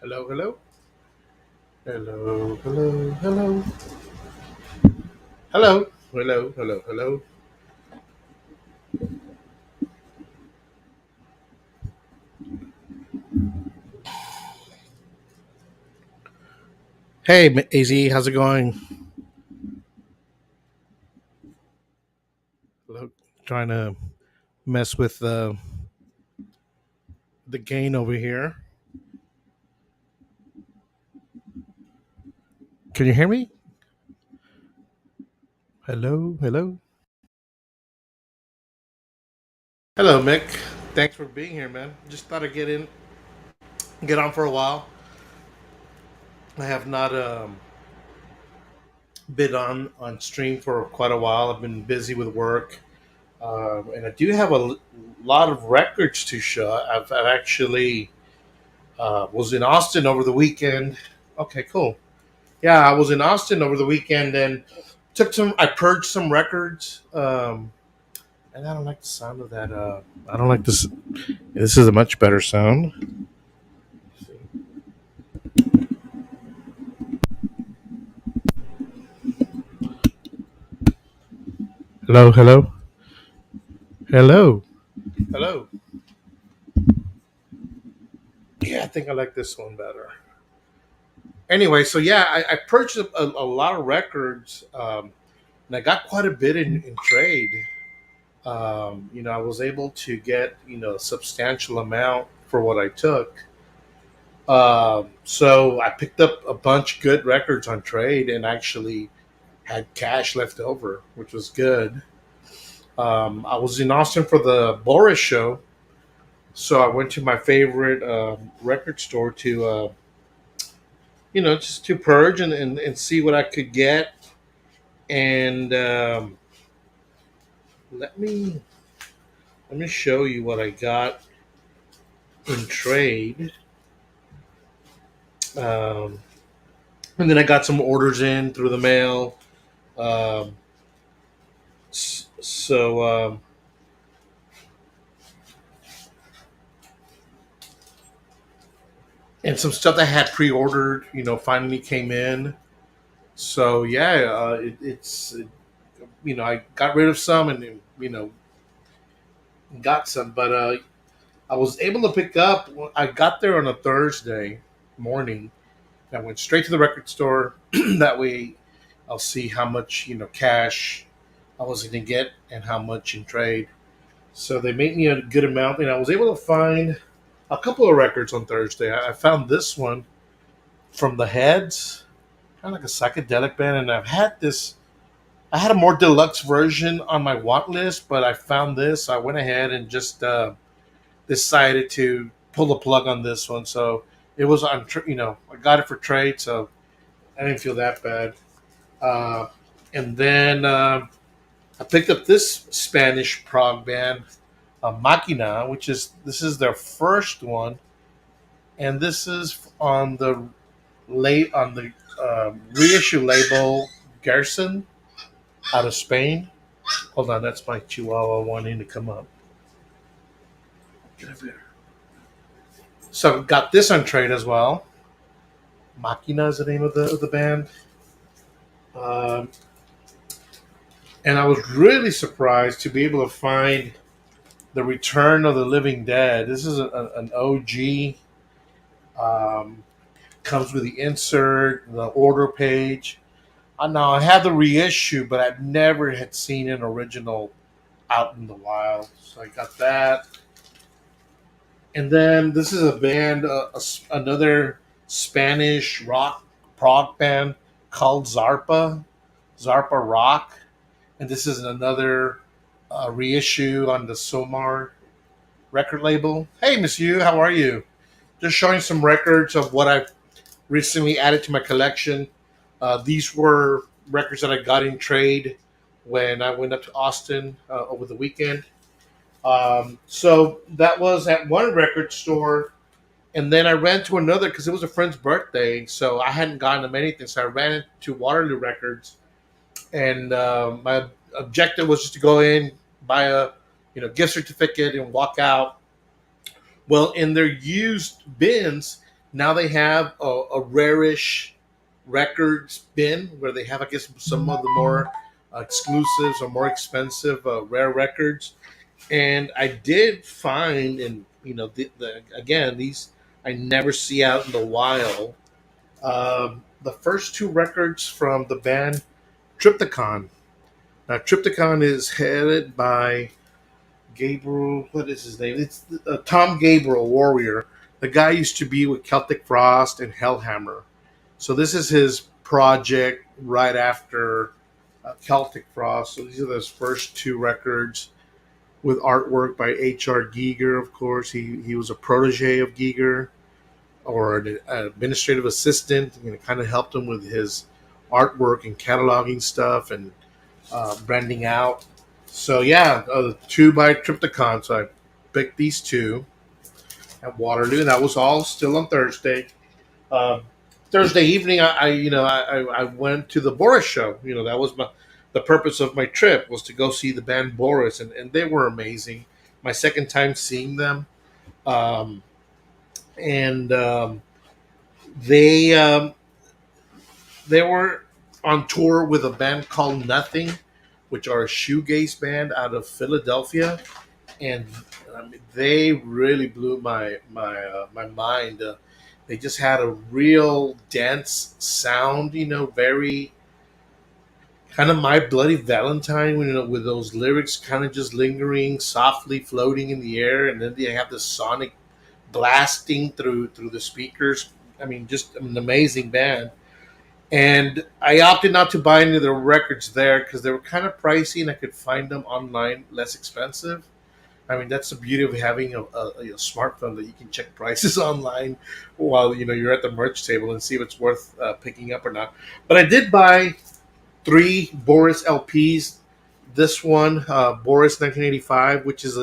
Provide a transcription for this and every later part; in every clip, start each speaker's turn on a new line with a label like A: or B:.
A: Hello, hello, hello, hello, hello, hello, hello, hello, hello. Hey, Az, how's it going? Hello. Trying to mess with the gain over here. Can you hear me? Hello, hello, hello, Mick. Thanks for being here, man. Just thought I'd get on for a while. I have not been on stream for quite a while. I've been busy with work, and I do have lot of records to show. I've actually was in Austin over the weekend. Okay, cool. Yeah, I was in Austin over the weekend and I purged some records. And I don't like the sound of that. I don't like this. This is a much better sound. Hello, hello, hello, hello. Yeah, I think I like this one better. Anyway, so yeah, I purchased a lot of records, and I got quite a bit in trade. I was able to get a substantial amount for what I took. So I picked up a bunch of good records on trade and actually had cash left over, which was good. I was in Austin for the Boris show, so I went to my favorite record store to, just to purge and see what I could get. And let me let me show you what I got in trade. Um, and then I got some orders in through the mail. Um, so and some stuff I had pre-ordered, finally came in. So yeah, I got rid of some and got some, but I was able to pick up. I got there on a Thursday morning. I went straight to the record store. That way, I'll see how much cash I was going to get and how much in trade. So they made me a good amount, and I was able to find a couple of records on Thursday. I found this one from the Heads, kind of like a psychedelic band, and I've had this. I had a more deluxe version on my want list, but I found this. I went ahead and just decided to pull the plug on this one. So it was on, I got it for trade, so I didn't feel that bad. Uh, and then I picked up this Spanish prog band, Machina, which is this is their first one, and this is on the late on the reissue label Gerson out of Spain. Hold on, that's my Chihuahua wanting to come up. Get over here. So got this on trade as well. Machina is the name of the band. Um, and I was really surprised to be able to find the Return of the Living Dead. This is an OG. Um, Comes with the insert, the order page. Now I have the reissue, but I've never had seen an original out in the wild. So I got that. And then this is a band, another Spanish rock prog band called Zarpa Rock, and this is another reissue on the Somar record label. Hey, Miss Yu, how are you? Just showing some records of what I've recently added to my collection. These were records that I got in trade when I went up to Austin over the weekend. So that was at one record store. And then I ran to another because it was a friend's birthday, so I hadn't gotten him anything. So I ran into Waterloo Records, and my objective was just to go in, buy a gift certificate, and walk out. Well, in their used bins, now they have a rarish records bin where they have, I guess, some of the more exclusives or more expensive rare records. And I did find, and again, these I never see out in the wild. The first two records from the band Triptycon. Now, Triptycon is headed by Gabriel. What is his name? It's Tom Gabriel, Warrior. The guy used to be with Celtic Frost and Hellhammer. So this is his project right after Celtic Frost. So these are those first two records with artwork by H.R. Giger. Of course, he was a protege of Giger, or an administrative assistant. Kind of helped him with his artwork and cataloging stuff and branding out. So yeah, two by Triptycon. So I picked these two at Waterloo, and that was all still on Thursday. Um, Thursday evening, I went to the Boris show. That was the purpose of my trip, was to go see the band Boris, and they were amazing. My second time seeing them, um, and they they were on tour with a band called Nothing, which are a shoegaze band out of Philadelphia, and I mean, they really blew my mind. They just had a real dense sound, very kind of My Bloody Valentine, with those lyrics kind of just lingering softly, floating in the air, and then they have the sonic blasting through the speakers. I mean, just an amazing band. And I opted not to buy any of the records there because they were kind of pricey, and I could find them online less expensive. I mean, that's the beauty of having a smartphone, that you can check prices online while you're at the merch table and see if it's worth picking up or not. But I did buy three Boris LPs. This one, Boris 1985, which is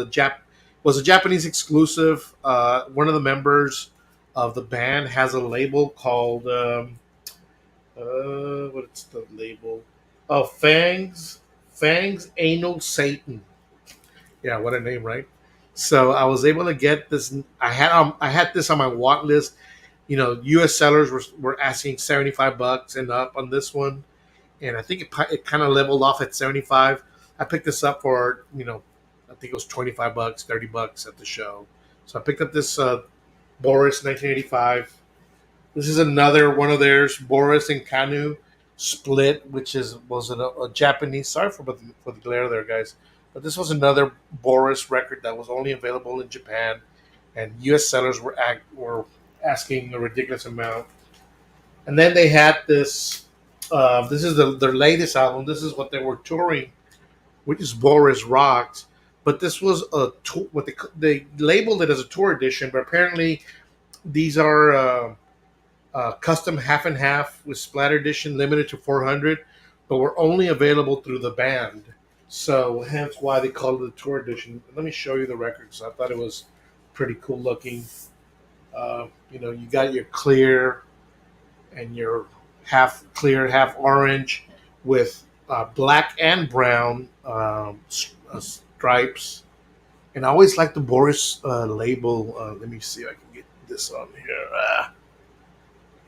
A: was a Japanese exclusive. One of the members of the band has a label called what's the label? Oh, Fangs Anal Satan. Yeah, what a name, right? So I was able to get this. I had this on my want list. U.S. sellers were asking $75 and up on this one, and I think it kind of leveled off at 75. I picked this up for I think it was $25, $30 at the show. So I picked up this Boris 1985. This is another one of theirs, Boris and Kanu split, which was a Japanese. Sorry for the glare there, guys. But this was another Boris record that was only available in Japan, and U.S. sellers were asking a ridiculous amount. And then they had this. This is their latest album. This is what they were touring, which is Boris Rocks. But this was a tour. What they labeled it as a tour edition, but apparently these are custom half and half with splatter edition, limited to 400, but were only available through the band. So hence why they called it a tour edition. Let me show you the records. I thought it was pretty cool looking. You got your clear and your half clear, half orange with black and brown stripes. And I always like the Boris label. Let me see if I can get this on here.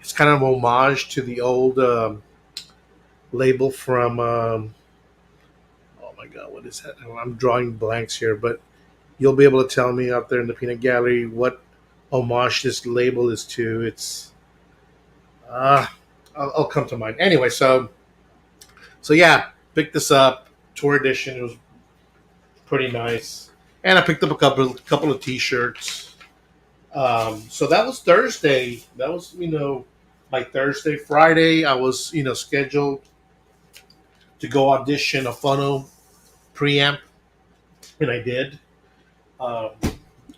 A: It's kind of homage to the old label from. Oh my God, what is that? I'm drawing blanks here, but you'll be able to tell me out there in the peanut gallery what homage this label is to. It's uh, I'll come to mind anyway. So yeah, picked this up, tour edition. It was pretty nice, and I picked up a couple of T-shirts. So that was Thursday. That was my Thursday. Friday, I was scheduled to go audition a phono preamp, and I did. Um,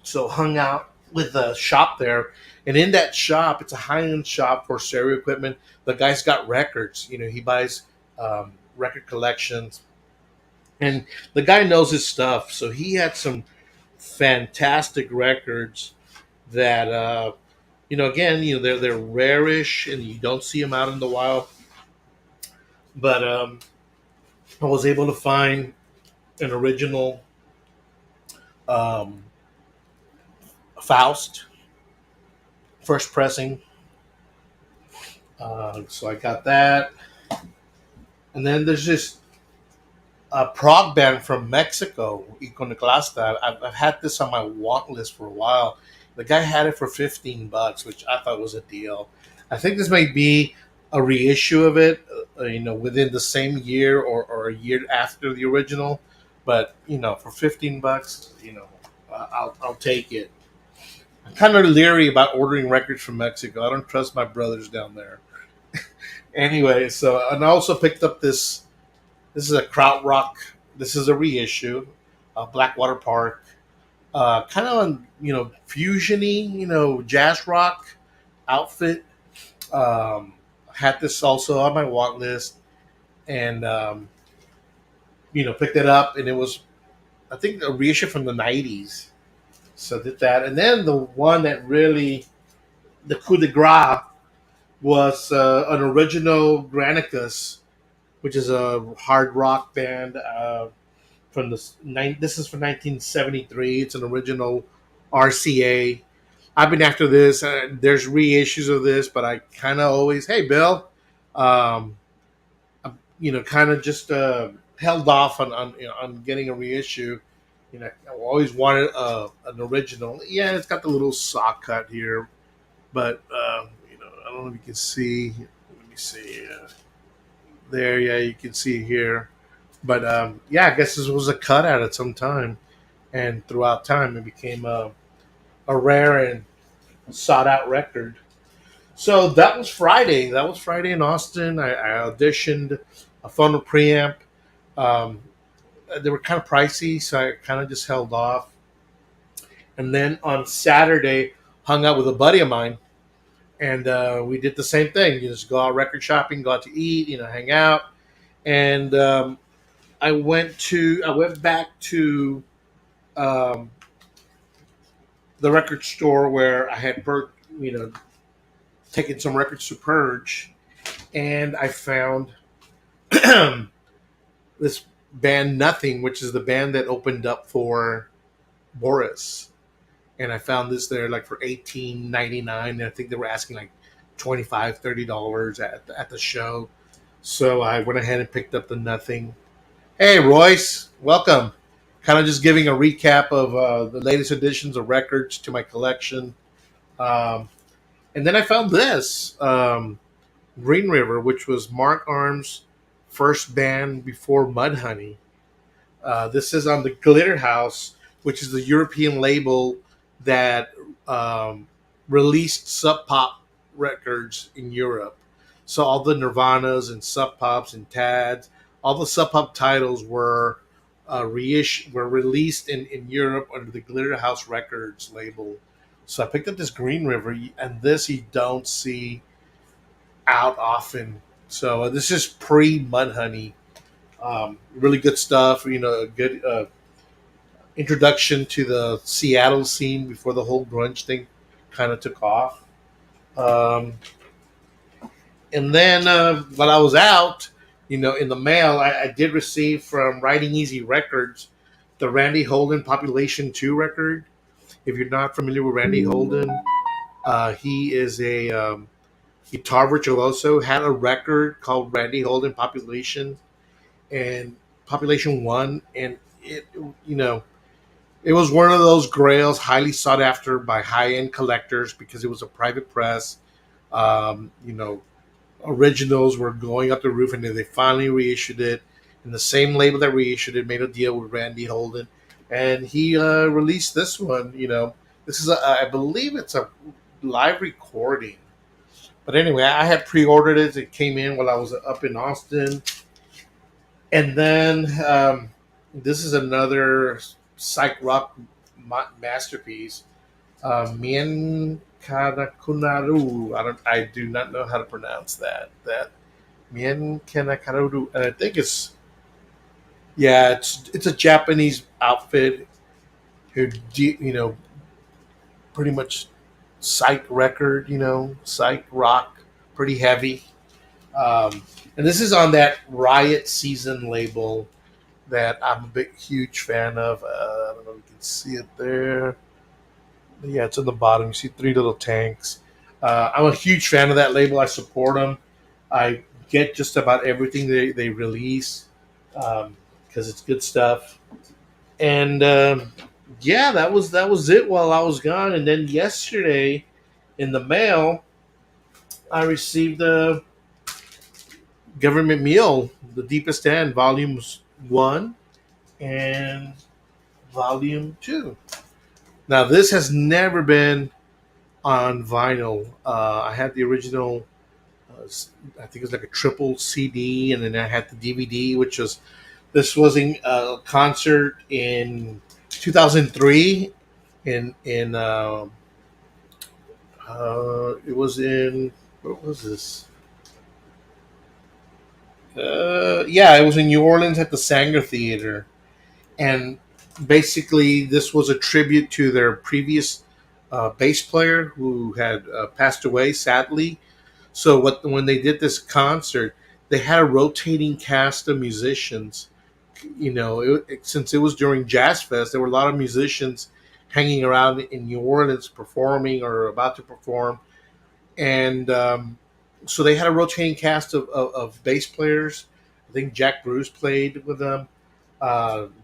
A: so hung out with the shop there, and in that shop, it's a high end shop for stereo equipment. The guy's got records. He buys record collections, and the guy knows his stuff. So he had some fantastic records that. Again, they're rarish and you don't see them out in the wild. But I was able to find an original um, Faust first pressing. So I got that, and then there's this prog band from Mexico, Iconoclasta. I've had this on my want list for a while. The guy had it for $15, which I thought was a deal. I think this may be a reissue of it, within the same year or a year after the original. But for $15, I'll take it. I'm kind of leery about ordering records from Mexico. I don't trust my brothers down there. Anyway, so and I also picked up this. This is a krautrock. This is a reissue, Blackwater Park, kind of fusiony, jazz rock outfit. Had this also on my want list, and picked it up, and it was I think a reissue from the '90s. So did that, and then the one that really the coup de grace was an original Granicus, which is a hard rock band from This is from 1973. It's an original RCA. I've been after this. There's reissues of this, but I kind of always, hey Bill, um, kind of just held off on getting a reissue. I always wanted an original. Yeah, it's got the little saw cut here, but I don't know if you can see. Let me see. There, yeah, you can see here. But yeah, I guess this was a cutout at some time, and throughout time, it became a rare and sought out record. So that was Friday. That was Friday in Austin. I auditioned a funnel preamp. Um, they were kind of pricey, so I kind of just held off. And then on Saturday, hung out with a buddy of mine, and we did the same thing. You just go out record shopping, go out to eat, hang out, and I went back to um, the record store where I had taken some records to purge, and I found this band Nothing, which is the band that opened up for Boris. And I found this there like for $18.99, and I think they were asking like $25-$30 at the show. So I went ahead and picked up the Nothing. Hey Royce, welcome. Kind of just giving a recap of the latest editions of records to my collection. Um, and then I found this Green River, which was Mark Arm's first band before Mudhoney. This is on the Glitter House, which is the European label that released Sub Pop records in Europe. So all the Nirvanas and Sub Pops and Tads, all the Sub Pop titles were released in Europe under the Glitter House Records label. So I picked up this Green River, and this you don't see out often. So this is pre Mudhoney. Really good stuff. A good introduction to the Seattle scene before the whole grunge thing kind of took off. Um, and then while I was out, in the mail, I did receive from Riding Easy Records the Randy Holden Population 2 record. If you're not familiar with Randy Holden, he is a guitar virtuoso, had a record called Randy Holden Population and Population 1. And it was one of those grails highly sought after by high end collectors because it was a private press. Um, you know, Originals were going up the roof, and then they finally reissued it. And the same label that reissued it made a deal with Randy Holden, and he released this one. This is I believe it's a live recording. But anyway, I had pre-ordered it. It came in while I was up in Austin, and then this is another psych rock masterpiece. Mien Kanakunaru. I do not know how to pronounce that. That Mien Kanakaru. And I think it's a Japanese outfit who pretty much psych record, psych rock, pretty heavy. And this is on that Riot Season label that I'm a big, huge fan of. I don't know if you can see it there. Yeah, it's on the bottom. You see three little tanks. I'm a huge fan of that label. I support them. I get just about everything they release because it's good stuff. And yeah, that was it while I was gone. And then yesterday, in the mail, I received a government Mule, The Deepest End, Volumes 1 and Volume 2. Now, this has never been on vinyl. I had the original, I think it was like a triple CD, and then I had the DVD, which was, this was a concert in 2003 in it was in, what was this? Yeah, it was in New Orleans at the Sanger Theater, and basically this was a tribute to their previous bass player who had passed away sadly. So when they did this concert, they had a rotating cast of musicians. Since it was during Jazz Fest, there were a lot of musicians hanging around in New Orleans performing or about to perform, and so they had a rotating cast of bass players. I think Jack Bruce played with them.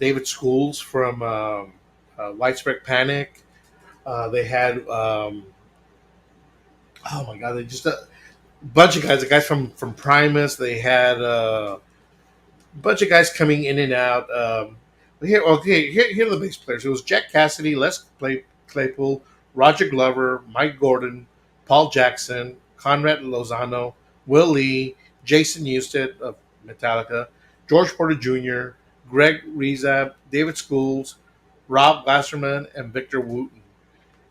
A: David Schools from Widespread Panic. They had oh my god, they just a bunch of guys. The guys from Primus. They had a bunch of guys coming in and out. Here are the bass players. It was Jack Cassidy, Claypool, Roger Glover, Mike Gordon, Paul Jackson, Conrad Lozano, Will Lee, Jason Newsted of Metallica, George Porter Jr., Greg Rezab, David Schools, Rob Glasserman, and Victor Wooten.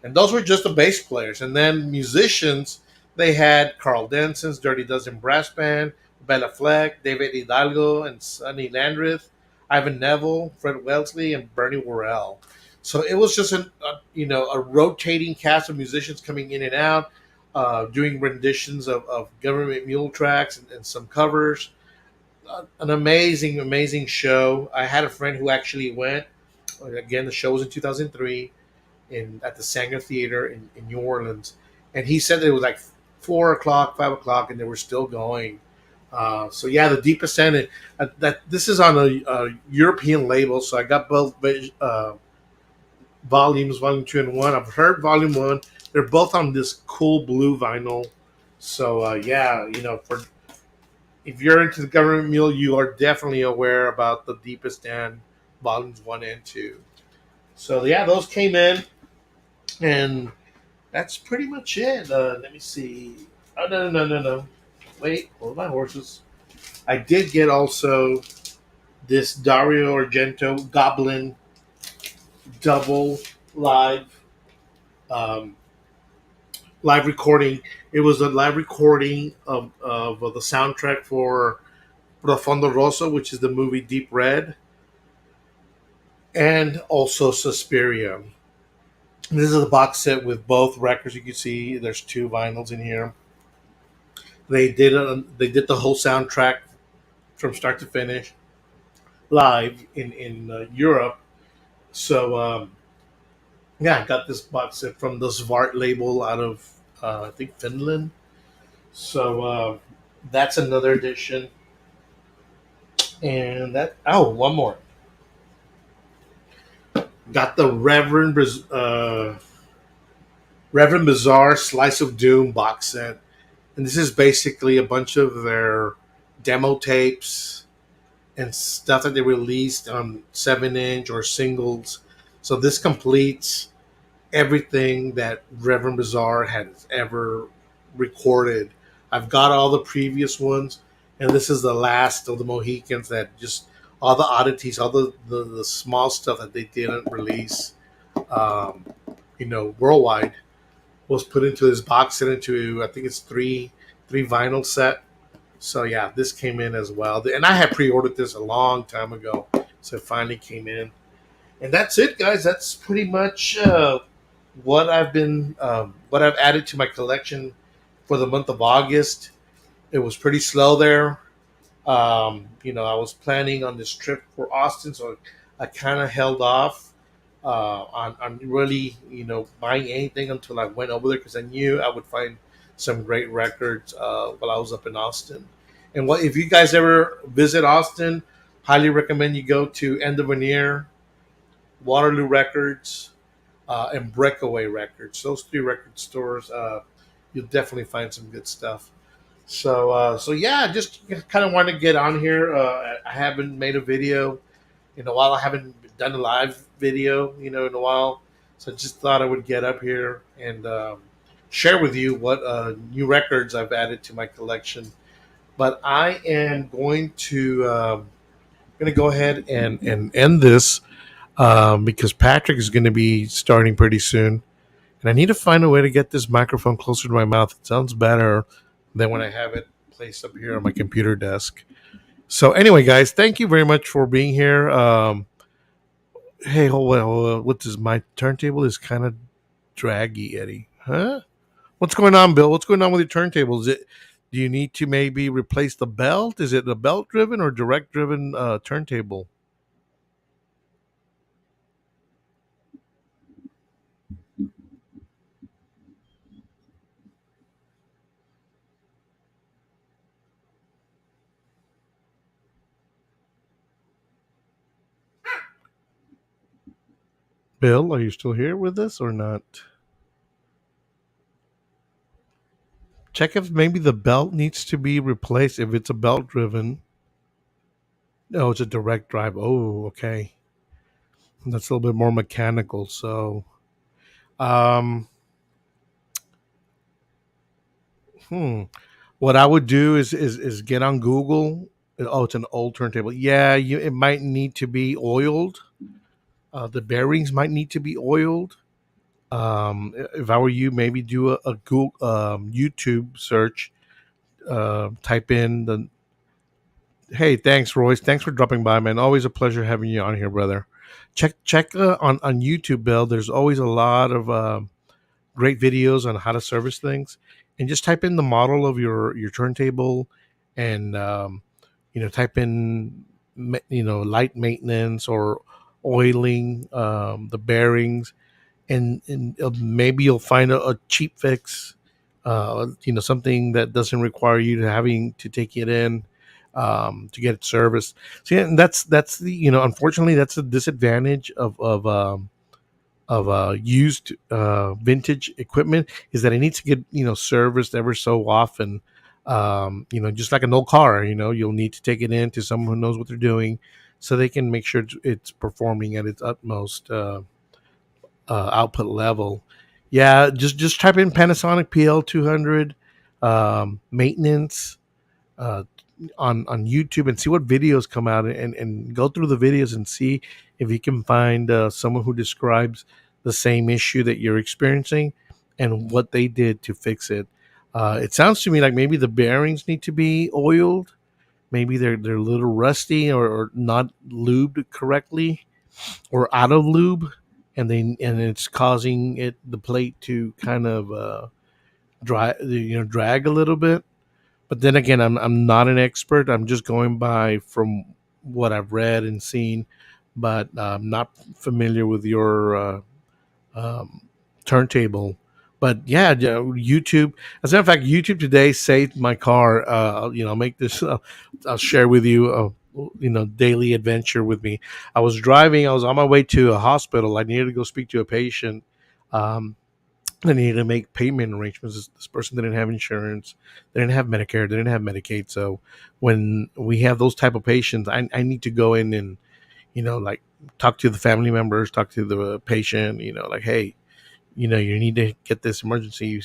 A: And those were just the bass players. And then musicians, they had Carl Denson's Dirty Dozen Brass Band, Bella Fleck, David Hidalgo, and Sonny Landreth, Ivan Neville, Fred Wellesley, and Bernie Worrell. So it was just a rotating cast of musicians coming in and out, doing renditions of Government Mule tracks and some covers. An amazing, amazing show. I had a friend who actually went. Again, the show was in 2003 at the Sanger Theater in New Orleans, and he said that it was like 4 o'clock, 5 o'clock, and they were still going. So yeah, the Deepest End. That this is on a European label, so I got both volumes, volume 2 and 1. I've heard volume 1. They're both on this cool blue vinyl. So yeah, for if you're into the Government Mule, you are definitely aware about the Deepest End volumes 1 and 2. So yeah, those came in, and that's pretty much it. Let me see. Oh no! Wait, hold my horses. I did get also this Dario Argento Goblin double live um, live recording. It was a live recording of the soundtrack for Profondo Rosso, which is the movie Deep Red, and also Suspiria. This is a box set with both records. You can see there's two vinyls in here. They did the whole soundtrack from start to finish live in Europe. So yeah, I got this box set from the Svart label out of I think Finland. So that's another edition. And one more. Got the Reverend Bizarre Slice of Doom box set, and this is basically a bunch of their demo tapes and stuff that they released on 7-inch or singles. So this completes everything that Reverend Bizarre has ever recorded. I've got all the previous ones, and this is the last of the Mohicans that just all the oddities, all the small stuff that they didn't release, worldwide, was put into this box set into I think it's three vinyl set. So yeah, this came in as well, and I had pre-ordered this a long time ago, so it finally came in. And that's it, guys. That's pretty much what I've added to my collection for the month of August. It was pretty slow there. I was planning on this trip for Austin, so I kind of held off on really, buying anything until I went over there because I knew I would find some great records while I was up in Austin. And what if you guys ever visit Austin? Highly recommend you go to End of Veneer, Waterloo Records, and Breakaway Records. Those three record stores, you'll definitely find some good stuff. So yeah, just kind of want to get on here. I haven't made a video in a while. I haven't done a live video, in a while. So I just thought I would get up here and share with you what new records I've added to my collection. But I am going to go ahead and end this because Patrick is going to be starting pretty soon. And I need to find a way to get this microphone closer to my mouth. It sounds better than when I have it placed up here on my computer desk. So anyway, guys, thank you very much for being here. Hey, hold on. What is my turntable is kind of draggy, Eddie? Huh? What's going on, Bill? What's going on with your turntable? Do you need to maybe replace the belt? Is it a belt driven or direct driven turntable? Bill, are you still here with us or not? Check if maybe the belt needs to be replaced if it's a belt driven. No, it's a direct drive. Oh, okay. That's a little bit more mechanical. So, um, hmm. What I would do is get on Google. Oh, it's an old turntable. Yeah, it might need to be oiled. The bearings might need to be oiled. If I were you, maybe do a Google YouTube search. Type in the. Hey, thanks, Royce. Thanks for dropping by, man. Always a pleasure having you on here, brother. Check on YouTube, Bill. There's always a lot of great videos on how to service things, and just type in the model of your turntable, and type in light maintenance or oiling the bearings, and maybe you'll find a cheap fix, something that doesn't require you to having to take it in to get it serviced. So yeah, and that's the unfortunately that's the disadvantage of used vintage equipment is that it needs to get serviced ever so often. Just like an old car, you'll need to take it in to someone who knows what they're doing, so they can make sure it's performing at its utmost output level. Yeah, just type in Panasonic PL 200 maintenance uh, on YouTube and see what videos come out, and go through the videos and see if you can find someone who describes the same issue that you're experiencing and what they did to fix it. It sounds to me like maybe the bearings need to be oiled. Maybe they're a little rusty or not lubed correctly or out of lube, and it's causing the plate to kind of drag a little bit. But then again, I'm not an expert. I'm just going by from what I've read and seen, but I'm not familiar with your um, turntable. But yeah, YouTube. As a matter of fact, YouTube today saved my car. I'll make this. I'll share with you. Daily adventure with me. I was driving. I was on my way to a hospital. I needed to go speak to a patient. Um, I needed to make payment arrangements. This person didn't have insurance. They didn't have Medicare. They didn't have Medicaid. So when we have those type of patients, I need to go in and like talk to the family members, talk to the patient. Like, hey, you need to get this emergency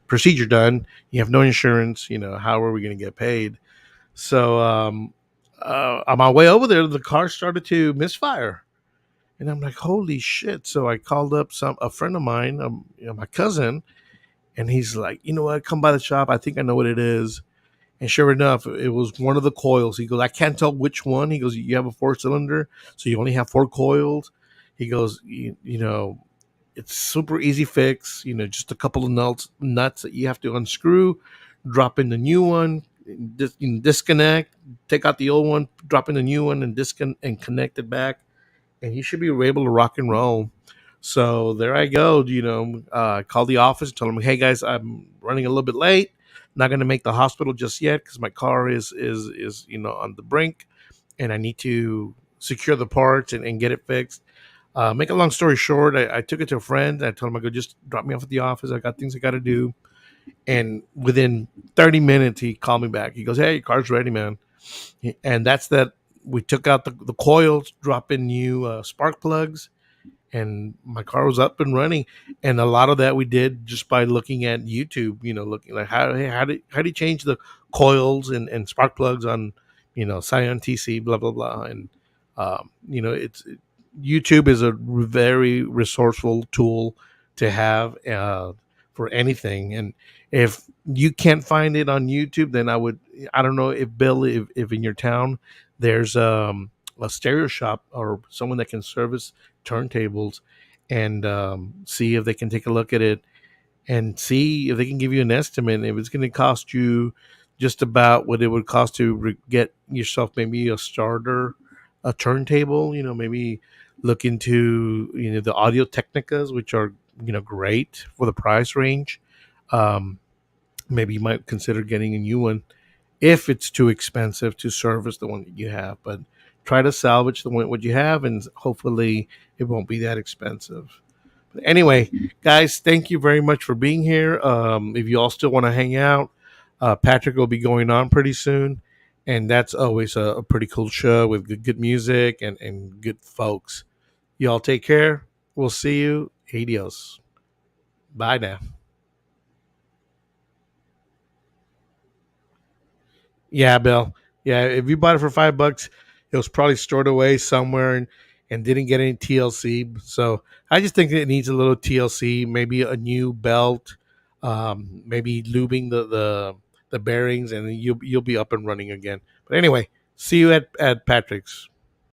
A: procedure done. You have no insurance. How are we going to get paid? So on my way over there, the car started to misfire, and I'm like, holy shit! So I called up a friend of mine, my cousin, and he's like, you know what? Come by the shop. I think I know what it is. And sure enough, it was one of the coils. He goes, I can't tell which one. He goes, you have a 4-cylinder, so you only have 4 coils. He goes, It's super easy fix. Just a couple of nuts that you have to unscrew, drop in the new one, disconnect, take out the old one, drop in the new one, and and connect it back, and he should be able to rock and roll. So there I go. I called the office, told them, "Hey guys, I'm running a little bit late. Not going to make the hospital just yet because my car is on the brink, and I need to secure the parts and get it fixed." Make a long story short, I took it to a friend. I told him I go just drop me off at the office. I got things I got to do, and within 30 minutes he called me back. He goes, "Hey, your car's ready, man." And that's that. We took out the coils, drop in new spark plugs, and my car was up and running. And a lot of that we did just by looking at YouTube. Looking like how do you change the coils and spark plugs on Scion TC, blah blah blah. And it's YouTube is a very resourceful tool to have for anything. And if you can't find it on YouTube, then I don't know if Bill, if in your town there's a stereo shop or someone that can service turntables, and see if they can take a look at it and see if they can give you an estimate if it's going to cost you just about what it would cost to get yourself maybe a starter, a turntable. Maybe look into the Audio Technicas, which are great for the price range. um, Maybe you might consider getting a new one if it's too expensive to service the one that you have. But try to salvage the one what you have, and hopefully it won't be that expensive. But anyway, guys, thank you very much for being here. If you all still want to hang out, Patrick will be going on pretty soon, and that's always a pretty cool show with good music and good folks. Y'all take care. We'll see you. Adios. Bye now. Yeah, Bill. Yeah, if you bought it for $5, it was probably stored away somewhere and didn't get any TLC. So I just think it needs a little TLC, maybe a new belt, maybe lubing the bearings, and you'll be up and running again. But anyway, see you at Patrick's.